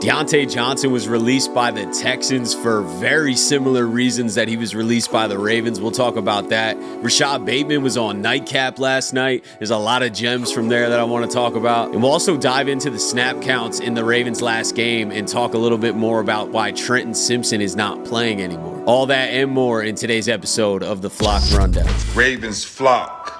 Diontae Johnson was released by the Texans for very similar reasons that he was released by the Ravens. We'll talk about that. Rashod Bateman was on Nightcap last night. There's a lot of gems from there that I want to talk about. And we'll also dive into the snap counts in the Ravens' last game and talk a little bit more about why Trenton Simpson is not playing anymore. All that and more in today's episode of the Flock Rundown. Ravens Flock.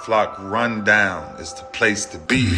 Flock Rundown is the place to be.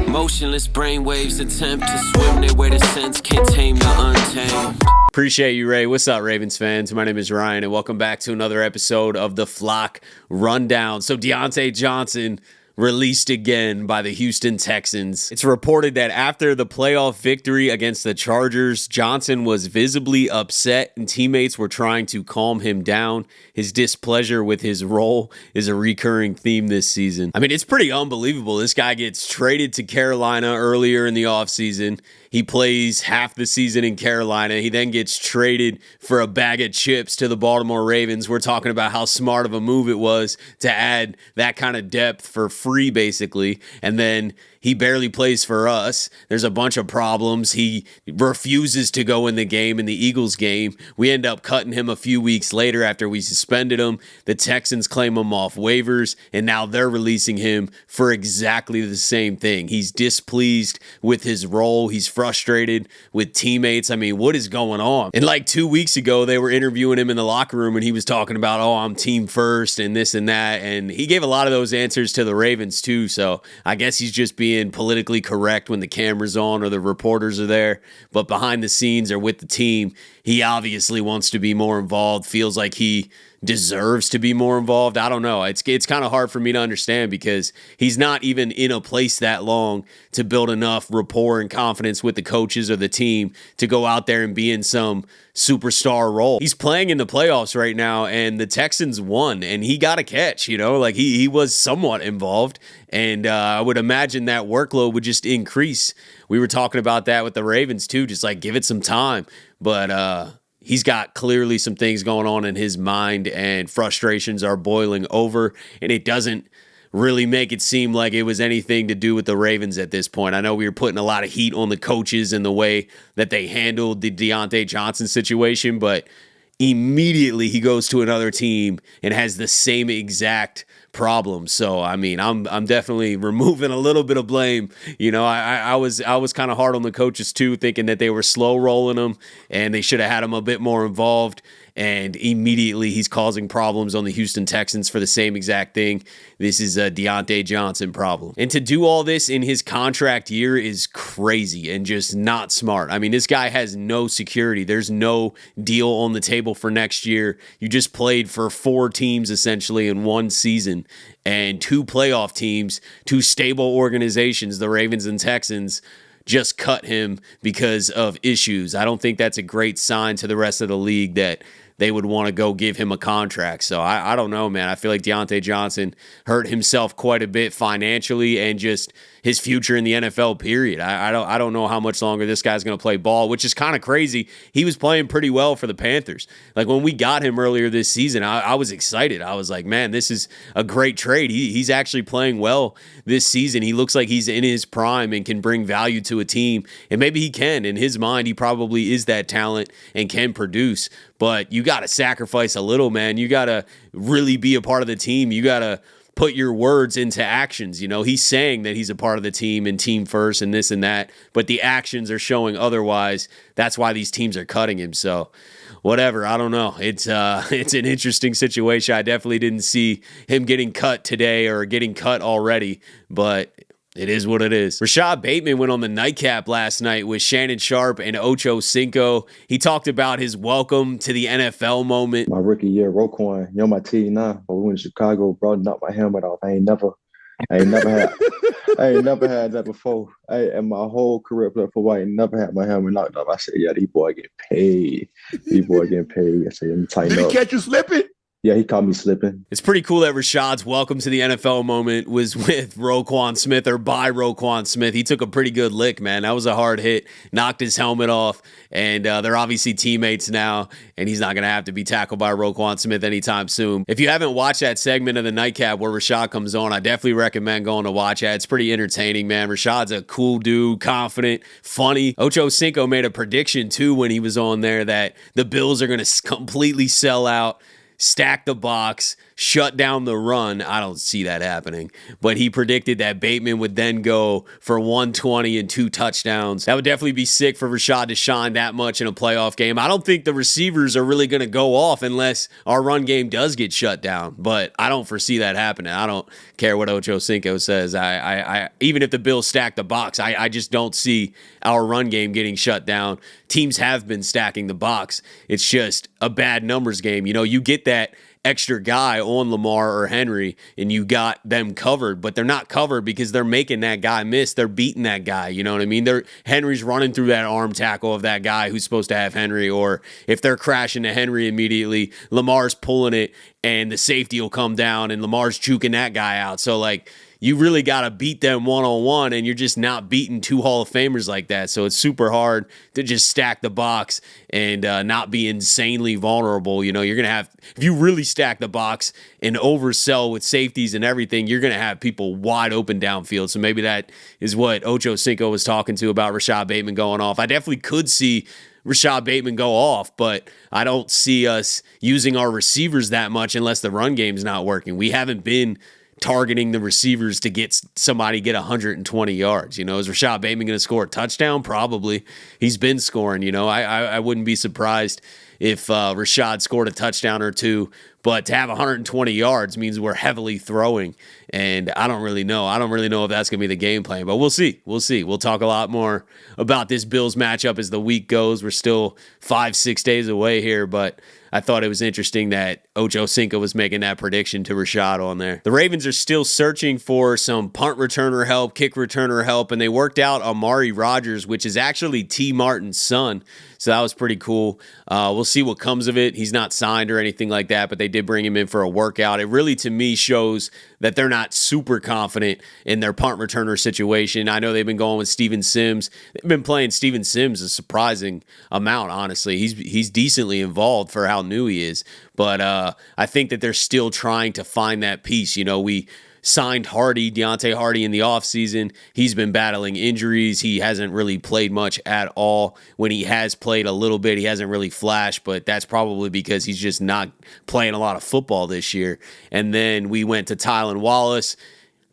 Motionless brainwaves attempt to swim their way to sense, can't tame the untamed. Appreciate you, Ray. What's up, Ravens fans? My name is Ryan, and welcome back to another episode of the Flock Rundown. So Diontae Johnson released again by the Houston Texans. It's reported that after the playoff victory against the Chargers, Johnson was visibly upset and teammates were trying to calm him down. His displeasure with his role is a recurring theme this season. I mean, it's pretty unbelievable. This guy gets traded to Carolina earlier in the offseason. He plays half the season in Carolina. He then gets traded for a bag of chips to the Baltimore Ravens. We're talking about how smart of a move it was to add that kind of depth for free, basically. And then he barely plays for us. There's a bunch of problems. He refuses to go in the game, in the Eagles game. We end up cutting him a few weeks later after we suspended him. The Texans claim him off waivers, and now they're releasing him for exactly the same thing. He's displeased with his role. He's frustrated with teammates. I mean, what is going on? And like 2 weeks ago, they were interviewing him in the locker room, and he was talking about, oh, I'm team first and this and that. And he gave a lot of those answers to the Ravens too. So I guess he's just being politically correct when the camera's on or the reporters are there, but behind the scenes or with the team, he obviously wants to be more involved, feels like he deserves to be more involved. I don't know. It's kind of hard for me to understand because he's not even in a place that long to build enough rapport and confidence with the coaches or the team to go out there and be in some superstar role. He's playing in the playoffs right now, and the Texans won, and he got a catch, like he was somewhat involved, and I would imagine that workload would just increase. We were talking about that with the Ravens too, just like give it some time, but he's got clearly some things going on in his mind, and frustrations are boiling over, and it doesn't really make it seem like it was anything to do with the Ravens at this point. I know we were putting a lot of heat on the coaches and the way that they handled the Diontae Johnson situation, but immediately he goes to another team and has the same exact problem. So, I mean, I'm definitely removing a little bit of blame. I was kind of hard on the coaches too, thinking that they were slow rolling him and they should have had him a bit more involved. And immediately he's causing problems on the Houston Texans for the same exact thing. This is a Diontae Johnson problem. And to do all this in his contract year is crazy and just not smart. I mean, this guy has no security. There's no deal on the table for next year. You just played for 4 teams essentially in one season and 2 playoff teams, 2 stable organizations, the Ravens and Texans, just cut him because of issues. I don't think that's a great sign to the rest of the league that they would want to go give him a contract. So I don't know, man. I feel like Diontae Johnson hurt himself quite a bit financially and just his future in the NFL, period. I don't know how much longer this guy's going to play ball, which is kind of crazy. He was playing pretty well for the Panthers. Like when we got him earlier this season, I was excited. I was like, man, this is a great trade. He's actually playing well this season. He looks like he's in his prime and can bring value to a team. And maybe he can. In his mind, he probably is that talent and can produce. But you got to sacrifice a little, man. You got to really be a part of the team. You got to put your words into actions. He's saying that he's a part of the team and team first and this and that, but the actions are showing otherwise. That's why these teams are cutting him. So whatever, I don't know. It's an interesting situation. I definitely didn't see him getting cut today or getting cut already, but it is what it is. Rashod Bateman went on the Nightcap last night with Shannon Sharp and Ocho Cinco. He talked about his welcome to the NFL moment. My rookie year, Roquan, you're on my team now. But we went to Chicago, bro, knocked my helmet off. I ain't never had that before. In my whole career playing football, I ain't never had my helmet knocked off. I said, yeah, these boy getting paid. I said, let me tighten up. Did he catch you slipping? Yeah, he caught me slipping. It's pretty cool that Rashod's welcome to the NFL moment was with Roquan Smith or by Roquan Smith. He took a pretty good lick, man. That was a hard hit, knocked his helmet off, and they're obviously teammates now, and he's not going to have to be tackled by Roquan Smith anytime soon. If you haven't watched that segment of the Nightcap where Rashod comes on, I definitely recommend going to watch that. It's pretty entertaining, man. Rashod's a cool dude, confident, funny. Ocho Cinco made a prediction, too, when he was on there that the Bills are going to completely sell out, stack the box, shut down the run. I don't see that happening. But he predicted that Bateman would then go for 120 and 2 touchdowns. That would definitely be sick for Rashod to shine that much in a playoff game. I don't think the receivers are really going to go off unless our run game does get shut down. But I don't foresee that happening. I don't care what Ocho Cinco says. I even if the Bills stack the box, I just don't see our run game getting shut down. Teams have been stacking the box. It's just a bad numbers game. You know, you get that extra guy on Lamar or Henry and you got them covered, but they're not covered because they're making that guy miss. They're beating that guy. You know what I mean? Henry's running through that arm tackle of that guy who's supposed to have Henry, or if they're crashing to Henry immediately, Lamar's pulling it and the safety will come down and Lamar's juking that guy out. So like, you really got to beat them one-on-one, and you're just not beating 2 Hall of Famers like that. So it's super hard to just stack the box and not be insanely vulnerable. You know, you're going to have, if you really stack the box and oversell with safeties and everything, you're going to have people wide open downfield. So maybe that is what Ocho Cinco was talking to about Rashod Bateman going off. I definitely could see Rashod Bateman go off, but I don't see us using our receivers that much unless the run game's not working. We haven't been targeting the receivers to get somebody get 120 yards. You know, is Rashod Bateman going to score a touchdown? Probably. He's been scoring, you know. I wouldn't be surprised if Rashod scored a touchdown or 2, but to have 120 yards means we're heavily throwing, and I don't really know. I don't really know if that's going to be the game plan, but we'll see. We'll see. We'll talk a lot more about this Bills matchup as the week goes. We're still 5-6 days away here, but I thought it was interesting that Ocho Cinco was making that prediction to Rashod on there. The Ravens are still searching for some punt returner help, kick returner help, and they worked out Amari Rodgers, which is actually T. Martin's son. So that was pretty cool. We'll see what comes of it. He's not signed or anything like that, but they did bring him in for a workout. It really, to me, shows that they're not super confident in their punt returner situation. I know they've been going with Steven Sims. They've been playing Steven Sims a surprising amount, honestly. He's decently involved for how new he is. But I think that they're still trying to find that piece. You know, we signed Diontae Hardy in the offseason. He's been battling injuries. He hasn't really played much at all. When he has played a little bit, he hasn't really flashed, but that's probably because he's just not playing a lot of football this year. And then we went to Tylan Wallace.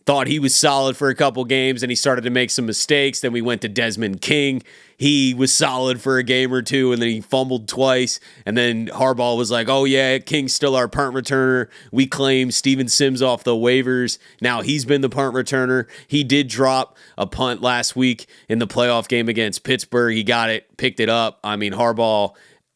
Thought he was solid for a couple games, and he started to make some mistakes. Then we went to Desmond King. He was solid for a game or 2, and then he fumbled twice. And then Harbaugh was like, oh, yeah, King's still our punt returner. We claim Steven Sims off the waivers. Now he's been the punt returner. He did drop a punt last week in the playoff game against Pittsburgh. He got it, picked it up. I mean, Harbaugh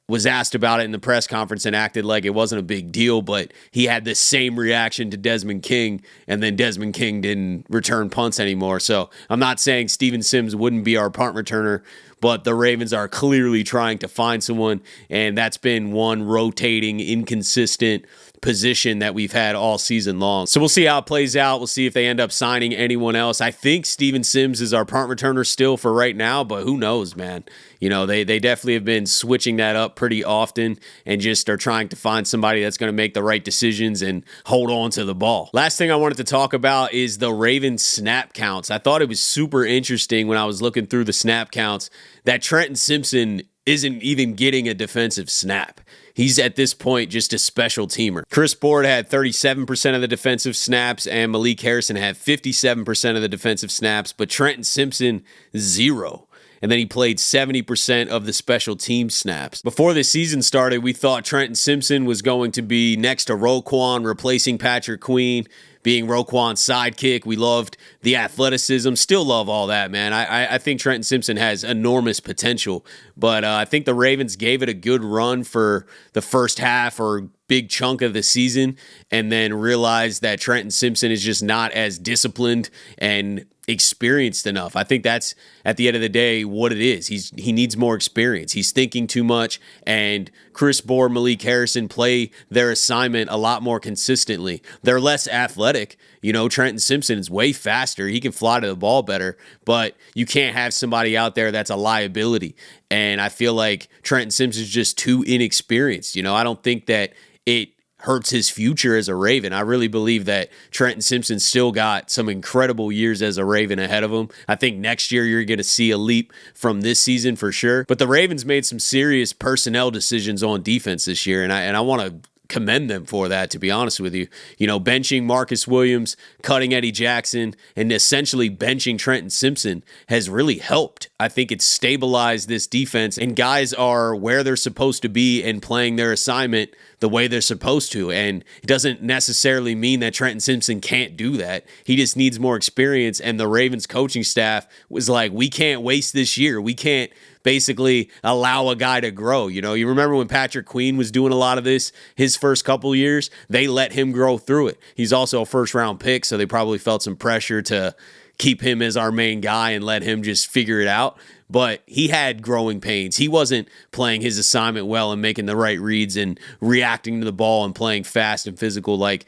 was asked about it in the press conference and acted like it wasn't a big deal, but he had the same reaction to Desmond King, and then Desmond King didn't return punts anymore. So I'm not saying Steven Sims wouldn't be our punt returner, but the Ravens are clearly trying to find someone, and that's been one rotating, inconsistent position that we've had all season long. So we'll see how it plays out. We'll see if they end up signing anyone else. I think Steven Sims is our punt returner still for right now, but who knows, man. You know, they definitely have been switching that up pretty often and just are trying to find somebody that's going to make the right decisions and hold on to the ball. Last thing I wanted to talk about is the Ravens snap counts. I thought it was super interesting when I was looking through the snap counts that Trenton Simpson isn't even getting a defensive snap. He's at this point just a special teamer. Chris Board had 37% of the defensive snaps, and Malik Harrison had 57% of the defensive snaps, but Trenton Simpson, 0. And then he played 70% of the special team snaps. Before the season started, we thought Trenton Simpson was going to be next to Roquan, replacing Patrick Queen, being Roquan's sidekick. We loved the athleticism. Still love all that, man. I think Trenton Simpson has enormous potential, but I think the Ravens gave it a good run for the first half, or big chunk of the season and then realize that Trenton Simpson is just not as disciplined and experienced enough. I think that's at the end of the day what it is. He needs more experience. He's thinking too much, and Chris Bohr, Malik Harrison play their assignment a lot more consistently. They're less athletic. You know, Trenton Simpson is way faster. He can fly to the ball better, but you can't have somebody out there that's a liability. And I feel like Trenton Simpson is just too inexperienced. You know, I don't think that it hurts his future as a Raven. I really believe that Trenton Simpson still got some incredible years as a Raven ahead of him. I think next year you're going to see a leap from this season for sure. But the Ravens made some serious personnel decisions on defense this year, and I want to commend them for that, to be honest with you. You know, benching Marcus Williams, cutting Eddie Jackson, and essentially benching Trenton Simpson has really helped. I think it's stabilized this defense, and guys are where they're supposed to be and playing their assignment the way they're supposed to. And it doesn't necessarily mean that Trenton Simpson can't do that. He just needs more experience, and the Ravens coaching staff was like, we can't waste this year. We can't basically allow a guy to grow. You know, you remember when Patrick Queen was doing a lot of this his first couple years, they let him grow through it. He's also a first round pick, so they probably felt some pressure to keep him as our main guy and let him just figure it out. But he had growing pains. He wasn't playing his assignment well and making the right reads and reacting to the ball and playing fast and physical like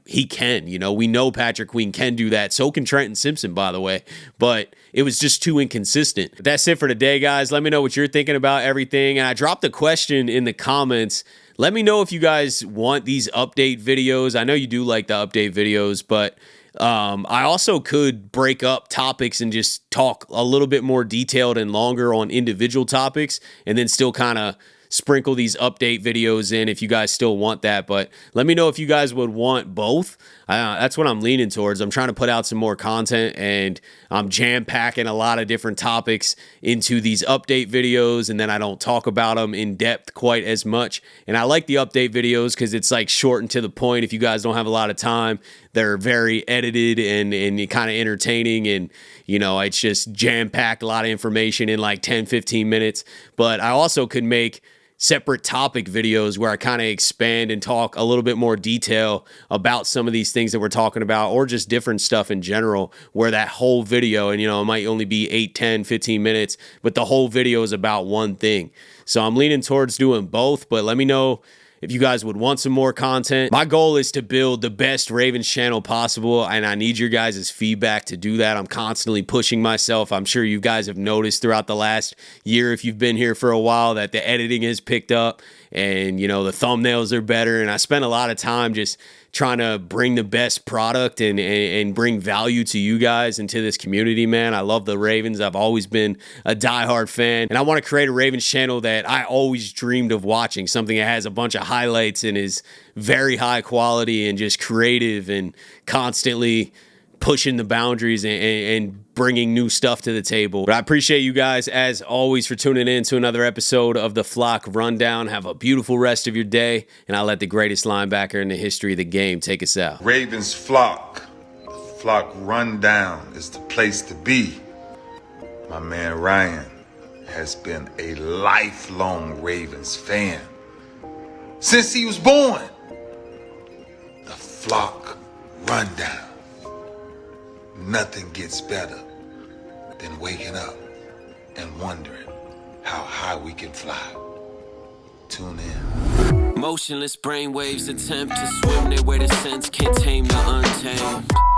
he can. You know, we know Patrick Queen can do that. So can Trenton Simpson, by the way. But it was just too inconsistent. That's it for today, guys. Let me know what you're thinking about everything. And I dropped a question in the comments. Let me know if you guys want these update videos. I know you do like the update videos, but I also could break up topics and just talk a little bit more detailed and longer on individual topics, and then still kind of sprinkle these update videos in if you guys still want that. But let me know if you guys would want both. That's what I'm leaning towards. I'm trying to put out some more content, and I'm jam-packing a lot of different topics into these update videos, and then I don't talk about them in depth quite as much. And I like the update videos because it's like short and to the point. If you guys don't have a lot of time, they're very edited and kind of entertaining, and you know, it's just jam-packed, a lot of information in like 10, 15 minutes. But I also could make separate topic videos where I kind of expand and talk a little bit more detail about some of these things that we're talking about, or just different stuff in general, where that whole video, and you know, it might only be 8, 10, 15 minutes, but the whole video is about one thing. So I'm leaning towards doing both, but let me know if you guys would want some more content. My goal is to build the best Ravens channel possible, and I need your guys' feedback to do that. I'm constantly pushing myself. I'm sure you guys have noticed throughout the last year, if you've been here for a while, that the editing has picked up, and you know, the thumbnails are better, and I spent a lot of time just trying to bring the best product and bring value to you guys and to this community, man. I love the Ravens. I've always been a diehard fan, and I want to create a Ravens channel that I always dreamed of watching, something that has a bunch of highlights and is very high quality and just creative and constantly pushing the boundaries and bringing new stuff to the table. But I appreciate you guys, as always, for tuning in to another episode of the Flock Rundown. Have a beautiful rest of your day, and I'll let the greatest linebacker in the history of the game take us out. Ravens Flock. The Flock Rundown is the place to be. My man Ryan has been a lifelong Ravens fan since he was born. The Flock Rundown. Nothing gets better than waking up and wondering how high we can fly. Tune in. Motionless brainwaves attempt to swim their way to sense, can't tame the untamed.